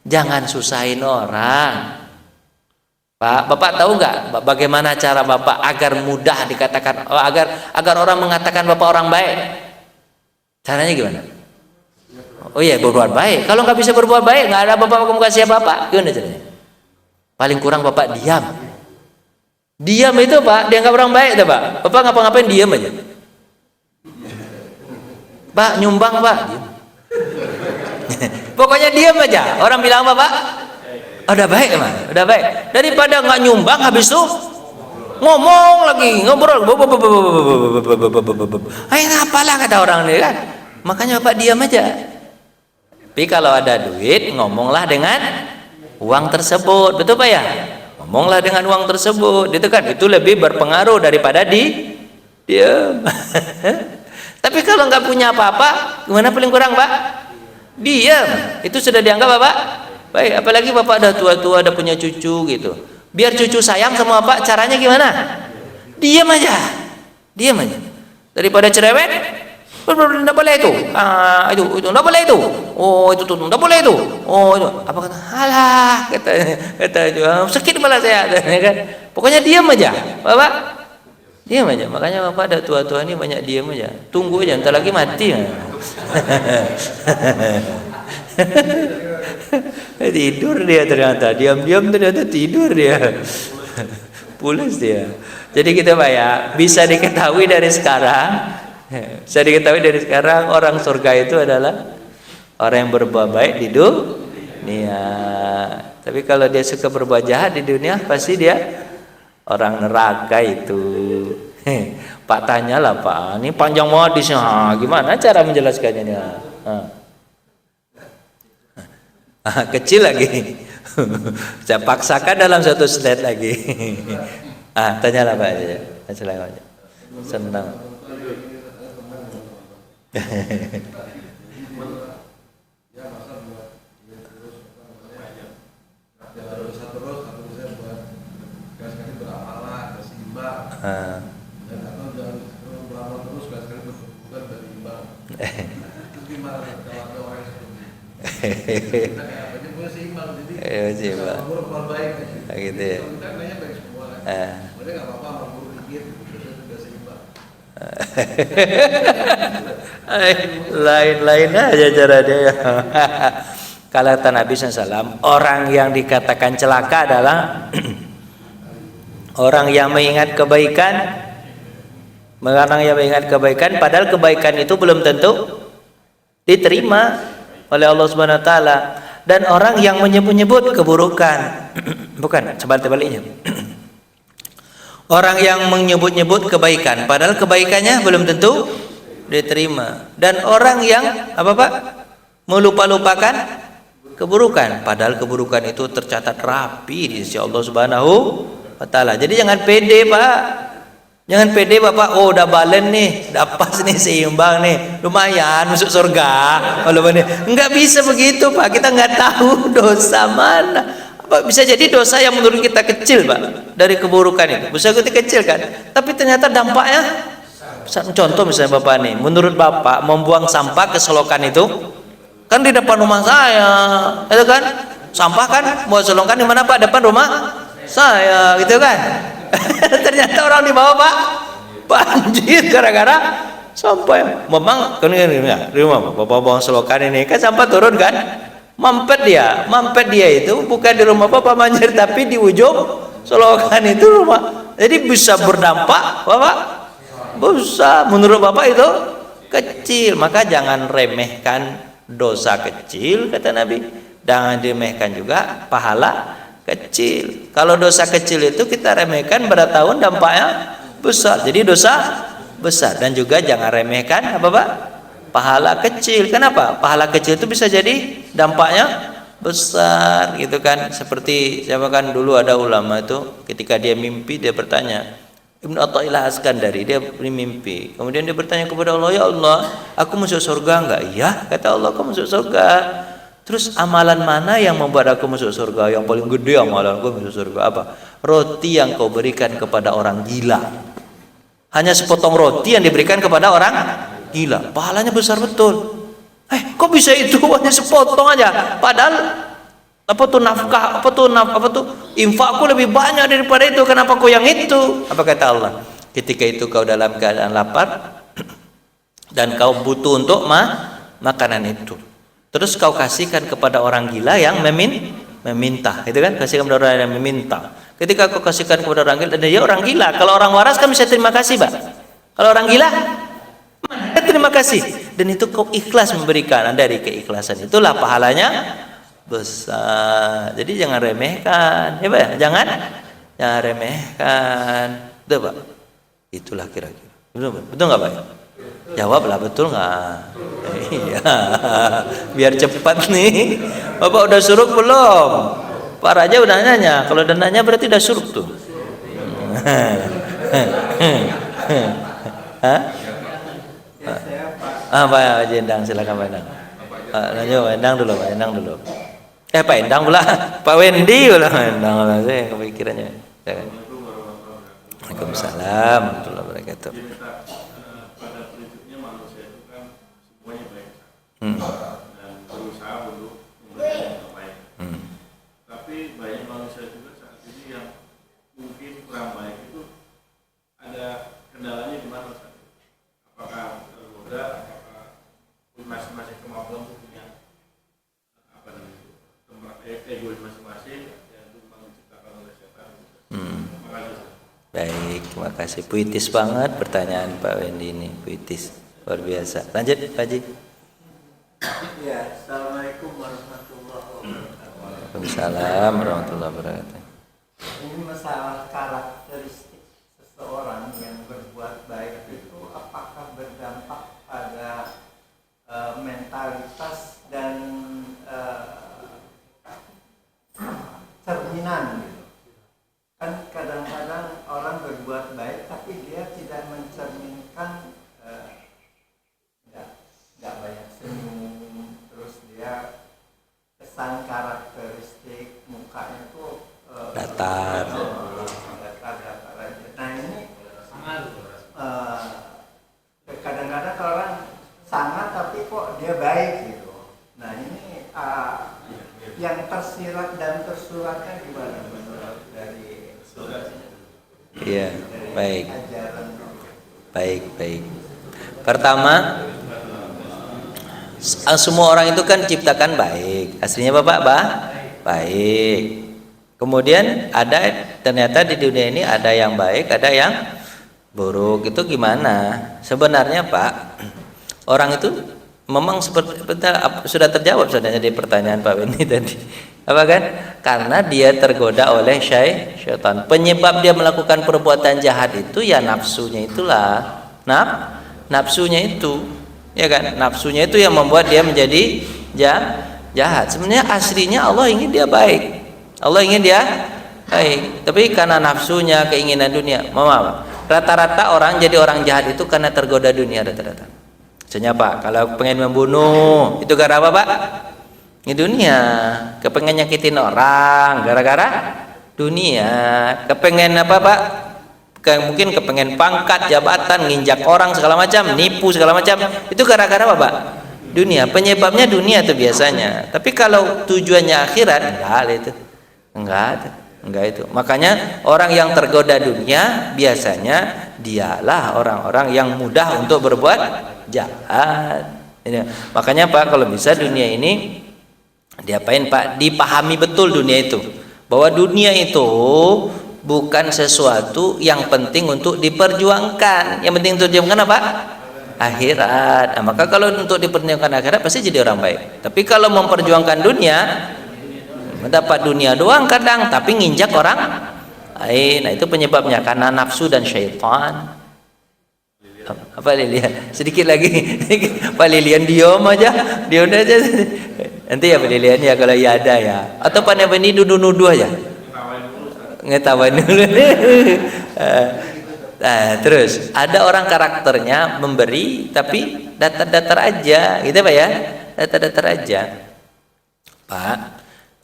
jangan susahin orang. Pak, Bapak tahu nggak bagaimana cara Bapak agar mudah dikatakan, agar orang mengatakan Bapak orang baik? Caranya gimana? Oh iya, berbuat baik. Kalau nggak bisa berbuat baik, nggak ada Bapak mau kasih apa-apa, gimana caranya? Paling kurang Bapak diam. Diam itu, Pak, dianggap orang baik, tuh, Pak. Bapak ngapa-ngapain diam aja. Pak, nyumbang, Pak. Diam. Pokoknya diam aja. Orang bilang apa, Pak? Udah baik, Mas. Udah baik. Daripada nggak nyumbang, habis itu ngomong lagi, ngobrol. Ayo ngapalah kata orang ini kan. Makanya Bapak diam aja. Tapi kalau ada duit, ngomonglah dengan uang tersebut, betul Pak ya? Ngomonglah dengan uang tersebut, itu kan itu lebih berpengaruh daripada diam. Tapi kalau nggak punya apa-apa, gimana paling kurang, Pak? Diam, itu sudah dianggap apa? Baik, apalagi Bapak udah tua-tua, udah punya cucu gitu. Biar cucu sayang sama Bapak, caranya gimana? Diam aja. Daripada cerewet. Tidak boleh itu, itu tidak boleh itu, oh itu tuh tidak boleh itu, oh itu apa kata, halah kata itu sakit kepala saya, kan? Pokoknya diam aja, Bapak, diam aja. Makanya Bapak ada tua-tua ini banyak diam aja, tunggu aja, ntar lagi mati. Tidur dia ternyata, diam-diam ternyata tidur dia, pulas dia. Jadi kita Pak ya, bisa diketahui dari sekarang. Bisa diketahui dari sekarang orang surga itu adalah orang yang berbuat baik di dunia. Tapi kalau dia suka berbuat jahat di dunia, pasti dia orang neraka itu. Pak tanyalah, Pak, ini panjang banget di sini. Gimana cara menjelaskannya ini? Kecil lagi. Saya paksakan dalam satu slide lagi. Tanyalah Pak aja. Senang. Dan atau jangan berlama terus sekali bukan dari imbang. Terus gimana kalau ada orang yang seperti itu? Kita nggak apa aja punya seimbang jadi seimbang. Mal baik gitu ya. Kita nanya baik semua kan. Boleh nggak apa-apa mal buruk dikit, sudah seimbang. Lain-lain aja cara dia. Kalau kata Nabi SAW, orang yang dikatakan celaka adalah orang yang mengingat kebaikan, padahal kebaikan itu belum tentu diterima oleh Allah Subhanahu Wa Taala, dan orang yang menyebut-nyebut keburukan, bukan sebaliknya. Orang yang menyebut-nyebut kebaikan, padahal kebaikannya belum tentu diterima, dan orang yang melupa-lupakan keburukan, padahal keburukan itu tercatat rapi di sisi Allah Subhanahu Wa Taala. Jadi jangan pede, Pak. Jangan pede, Bapak. Oh, udah balen nih, udah pas nih, seimbang nih, lumayan masuk surga. Kalau enggak bisa begitu, Pak. Kita nggak tahu dosa mana. Bisa jadi dosa yang menurut kita kecil, Pak, dari keburukan itu. Bisa kita kecil kan, tapi ternyata dampaknya. Contoh misalnya Bapak nih, menurut Bapak membuang sampah ke selokan itu kan di depan rumah saya, itu kan sampah kan mau selokan di mana, Pak? Depan rumah saya, gitu kan. Ternyata orang di bawah, Pak, banjir gara-gara sampah. Memang kan ini di rumah Bapak buang selokan ini kan sampah turun kan, mampet dia itu bukan di rumah Bapak banjir, tapi di ujung selokan itu rumah. Jadi bisa berdampak, Bapak, bisa. Menurut Bapak itu kecil, maka jangan remehkan dosa kecil, kata Nabi. Jangan diremehkan juga pahala kecil. Kalau dosa kecil itu kita remehkan, pada tahun dampaknya besar. Jadi dosa besar. Dan juga jangan remehkan Pak? Pahala kecil. Kenapa? Pahala kecil itu bisa jadi dampaknya besar, gitu kan. Seperti siapa kan dulu ada ulama itu, ketika dia mimpi dia bertanya, Ibnu Athaillah Askandari, dia mimpi. Kemudian dia bertanya kepada Allah, ya Allah, aku masuk surga enggak? Iya, kata Allah, kamu masuk surga. Terus amalan mana yang membuat aku masuk surga? Yang paling gede amalan aku masuk surga apa? Roti yang kau berikan kepada orang gila. Hanya sepotong roti yang diberikan kepada orang gila, pahalanya besar betul. Kok bisa itu hanya sepotong aja? Padahal nafkah, infakku lebih banyak daripada itu. Kenapa kau yang itu? Apa kata Allah? Ketika itu kau dalam keadaan lapar dan kau butuh untuk makanan itu, terus kau kasihkan kepada orang gila yang meminta, itu kan, kasihkan kepada orang yang meminta. Ketika kau kasihkan kepada orang gila, dan dia orang gila. Kalau orang waras kan bisa terima kasih, Pak. Kalau orang gila, mana terima kasih? Dan itu kau ikhlas memberikan. Dari keikhlasan itulah pahalanya besar. Jadi jangan remehkan, ya Pak ya? Jangan remehkan. Betul Pak? Itulah kira-kira. Betul nggak Pak? Jawablah, betul nggak? Iya. Biar cepat nih. Bapak udah suruh belum? Pak Raja udah nanya. Kalau udah nanya berarti udah suruh tuh. Hah? Pak Endang, silakan Pak Endang. Lanjut Pak Endang dulu, Pak Endang dulu. Pak Endang pula, Pak Wendy pula, Endang lah, saya kepikirannya. Waalaikumsalam warahmatullahi wabarakatuh. Pada prinsipnya manusia itu kan semuanya baik dan berusaha untuk memberikan yang terbaik. Tapi banyak manusia juga saat ini yang mungkin kurang baik itu ada kendalanya di mana? Apakah tergoda? Apakah masing-masing kemampuan punya egois masing-masing yang itu memang diciptakan oleh setan. Terima kasih. Baik, terima kasih. Puitis banget pertanyaan Pak Wendy ini, puitis luar biasa. Lanjut Pak Haji. Ya, Assalamualaikum warahmatullahi wabarakatuh. Waalaikumsalam warahmatullahi wabarakatuh. Ini masalah karakteristik seseorang yang berbuat baik itu apakah berdampak pada mentalitas dan cerminan gitu. Kan kadang-kadang orang berbuat baik tapi dia tidak mencerminkan, nggak banyak senyum, terus dia kesan karakteristik mukanya tuh Datar. datar aja. Nah ini kadang-kadang orang sangat tapi kok dia baik gitu. Nah ini yang tersirat dan tersuratnya gimana menurut dari Iya, baik. ajaran? Baik. Pertama, semua orang itu kan ciptakan baik. Aslinya Bapak, baik. Kemudian ternyata di dunia ini ada yang baik, ada yang buruk. Itu gimana? Sebenarnya Pak, orang itu memang sudah terjawab sebenarnya di pertanyaan Pak Benny tadi. Apa kan? Karena dia tergoda oleh syaitan. Penyebab dia melakukan perbuatan jahat itu ya nafsunya itulah. Nafsunya itu, ya kan? Nafsunya itu yang membuat dia menjadi jahat. Sebenarnya aslinya Allah ingin dia baik. Allah ingin dia baik. Tapi karena nafsunya, keinginan dunia, maaf. Rata-rata orang jadi orang jahat itu karena tergoda dunia rata-rata. Misalnya Pak, kalau pengen membunuh itu gara apa Pak? Ini dunia. Kepengen nyakitin orang gara-gara dunia. Kepengen apa Pak? Mungkin kepengen pangkat, jabatan, nginjak orang segala macam, nipu segala macam. Itu gara-gara apa Pak? Dunia. Penyebabnya dunia itu biasanya. Tapi kalau tujuannya akhirat, enggak itu. Makanya orang yang tergoda dunia biasanya dialah orang-orang yang mudah untuk berbuat jahat. Makanya Pak, kalau bisa dunia ini diapain Pak? Dipahami betul dunia itu, bahwa dunia itu bukan sesuatu yang penting untuk diperjuangkan. Yang penting untuk diperjuangkan apa? Akhirat. Nah, maka kalau untuk diperjuangkan akhirat pasti jadi orang baik. Tapi kalau memperjuangkan dunia, mendapat dunia doang kadang, tapi nginjak orang lain. Nah, itu penyebabnya karena nafsu dan syaitan. Apa Lilian? Sedikit lagi. Pak Lilian diam aja. Nanti ya Pak Lilian ya kalau ya ada ya. Atau Pak Nebeni nuduh-nuduh aja. Ngetawain dulu. Nah, terus ada orang karakternya memberi tapi datar-datar aja, gitu Pak ya, datar-datar aja. Pak,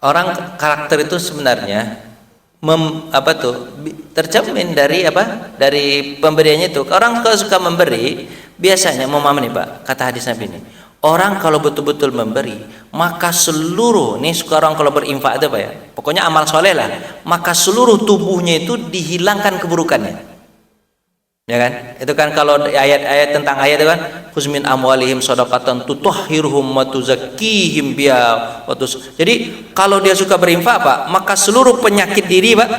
orang karakter itu sebenarnya tercermin dari apa? Dari pemberiannya itu. Orang kalau suka memberi, biasanya mau nih Pak, kata hadis Nabi ini. Orang kalau betul-betul memberi, maka seluruh, nih sekarang kalau berinfak itu Pak ya, pokoknya amal soleh lah, maka seluruh tubuhnya itu dihilangkan keburukannya. Ya kan? Itu kan kalau ayat-ayat tentang ayat itu kan, khuzmin amwalihim shadaqatan tutahhiruhum wa tuzakkihim biha. Jadi kalau dia suka berinfak Pak, maka seluruh penyakit diri Pak,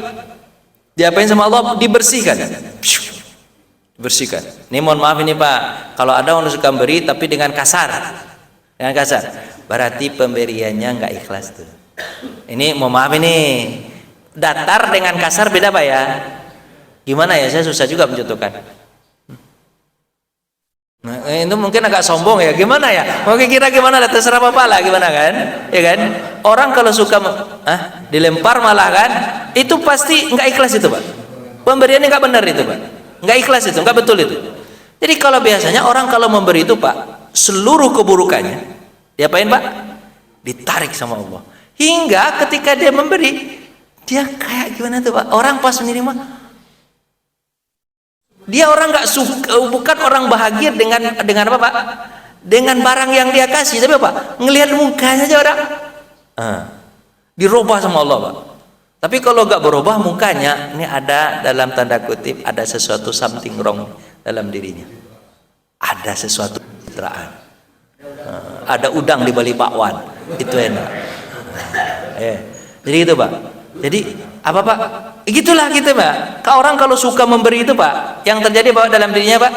diapain sama Allah? Dibersihkan. Bersihkan. Ini mohon maaf ini Pak, kalau ada orang suka beri tapi dengan kasar, berarti pemberiannya nggak ikhlas tuh. Ini mohon maaf ini, datar dengan kasar beda Pak ya. Gimana ya, saya susah juga mencontohkan. Nah, itu mungkin agak sombong ya. Gimana ya? Mungkin kira gimana lah, terserah Bapak lah, gimana kan? Ya kan? Orang kalau suka dilempar malah kan, itu pasti nggak ikhlas itu Pak. Pemberiannya nggak benar itu Pak. Nggak ikhlas itu, nggak betul itu. Jadi kalau biasanya orang kalau memberi itu Pak, seluruh keburukannya diapain Pak? Ditarik sama Allah. Hingga ketika dia memberi, dia kayak gimana tuh Pak? Orang pas menerima, dia orang nggak suka, bukan orang bahagia dengan apa Pak? Dengan barang yang dia kasih, tapi apa? Ngelihat mukanya aja orang, dirubah sama Allah Pak. Tapi kalau nggak berubah mukanya, ini ada dalam tanda kutip ada sesuatu something wrong dalam dirinya. Ada sesuatu citraan. Ada udang di balik bakwan, itu enak. Jadi itu Pak. Jadi apa Pak? Gitulah gitu Pak. Orang kalau suka memberi itu Pak, yang terjadi bahwa dalam dirinya Pak,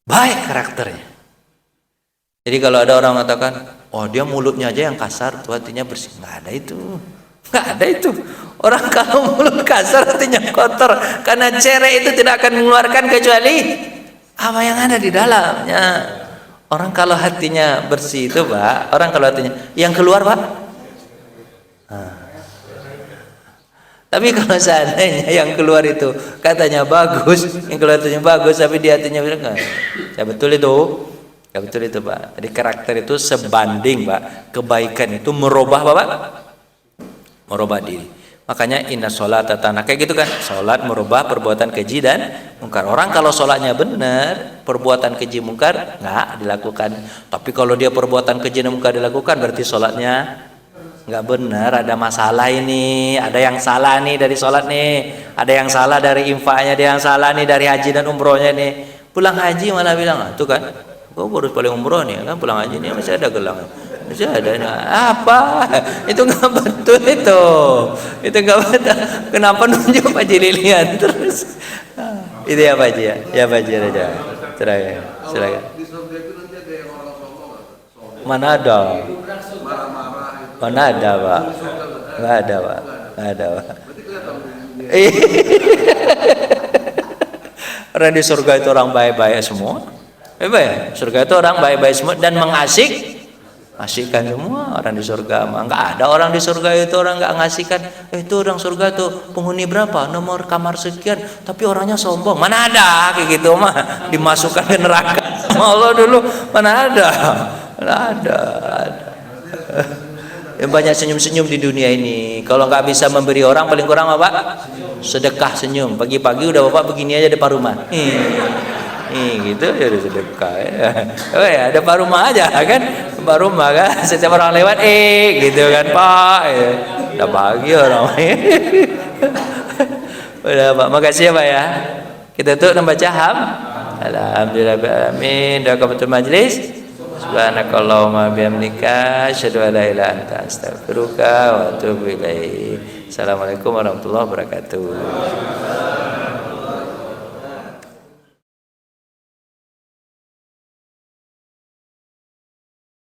baik karakternya. Jadi kalau ada orang mengatakan, oh dia mulutnya aja yang kasar, tuh hatinya bersih, nggak ada itu. Nggak ada itu. Orang kalau mulut kasar hatinya kotor, karena cerek itu tidak akan mengeluarkan kecuali apa yang ada di dalamnya. Orang kalau hatinya bersih itu Pak, orang kalau hatinya yang keluar Pak. Tapi kalau seandainya yang keluar itu katanya bagus, yang keluar hatinya bagus, tapi di hatinya bilang ya betul itu. Ya betul itu Pak. Jadi karakter itu sebanding Pak. Kebaikan itu merubah Pak. Merubah diri. Makanya inna sholata tanha, kayak gitu kan, sholat merubah perbuatan keji dan mungkar. Orang kalau sholatnya benar, perbuatan keji mungkar nggak dilakukan. Tapi kalau dia perbuatan keji dan mungkar dilakukan, berarti sholatnya nggak benar, ada masalah ini, ada yang salah nih dari sholat nih, ada yang salah dari infaknya, ada yang salah nih dari haji dan umrohnya nih. Pulang haji malah bilang, tuh kan, gue baru paling umroh nih kan, pulang haji nih masih ada gelang. Masih ada apa? Itu nggak betul itu nggak betul. Kenapa nunjuk Pak Haji Lilian terus? Itu ya Pak Haji ya, ya Pak Haji aja. Silakan. Di surga itu nanti ada yang orang sombong nggak? Mana ada? Marah-marah itu. Mana ada Pak? Nggak ada Pak. Nggak ada Pak. Berarti kelihatan. Orang di surga itu orang baik-baik semua. Baik-baik. Surga itu orang baik-baik semua dan mengasihkan semua orang di surga. Enggak ada orang di surga itu orang enggak ngasihkan. Itu orang surga tuh penghuni berapa? Nomor kamar sekian, tapi orangnya sombong. Mana ada kayak gitu mah dimasukkan ke neraka sama Allah dulu. Mana ada? Mana ada. Yang banyak senyum-senyum di dunia ini. Kalau nggak bisa memberi orang, paling kurang apa? Sedekah senyum. Pagi-pagi udah bapak begini aja depan rumah. Gitu ya udah sedekah ya. Oh ya depan rumah aja kan, depan rumah kan. Setiap orang lewat gitu kan Pak. Ya. Udah pagi orang. Udah Pak, makasih ya Pak ya. Kita tuh membaca ham. Alhamdulillah amin. Doa kafatul majlis. Subhanakallahumma bihamdika asyhadu an la ilaha illa anta astaghfiruka wa atubu ilaik. Assalamualaikum warahmatullahi wabarakatuh.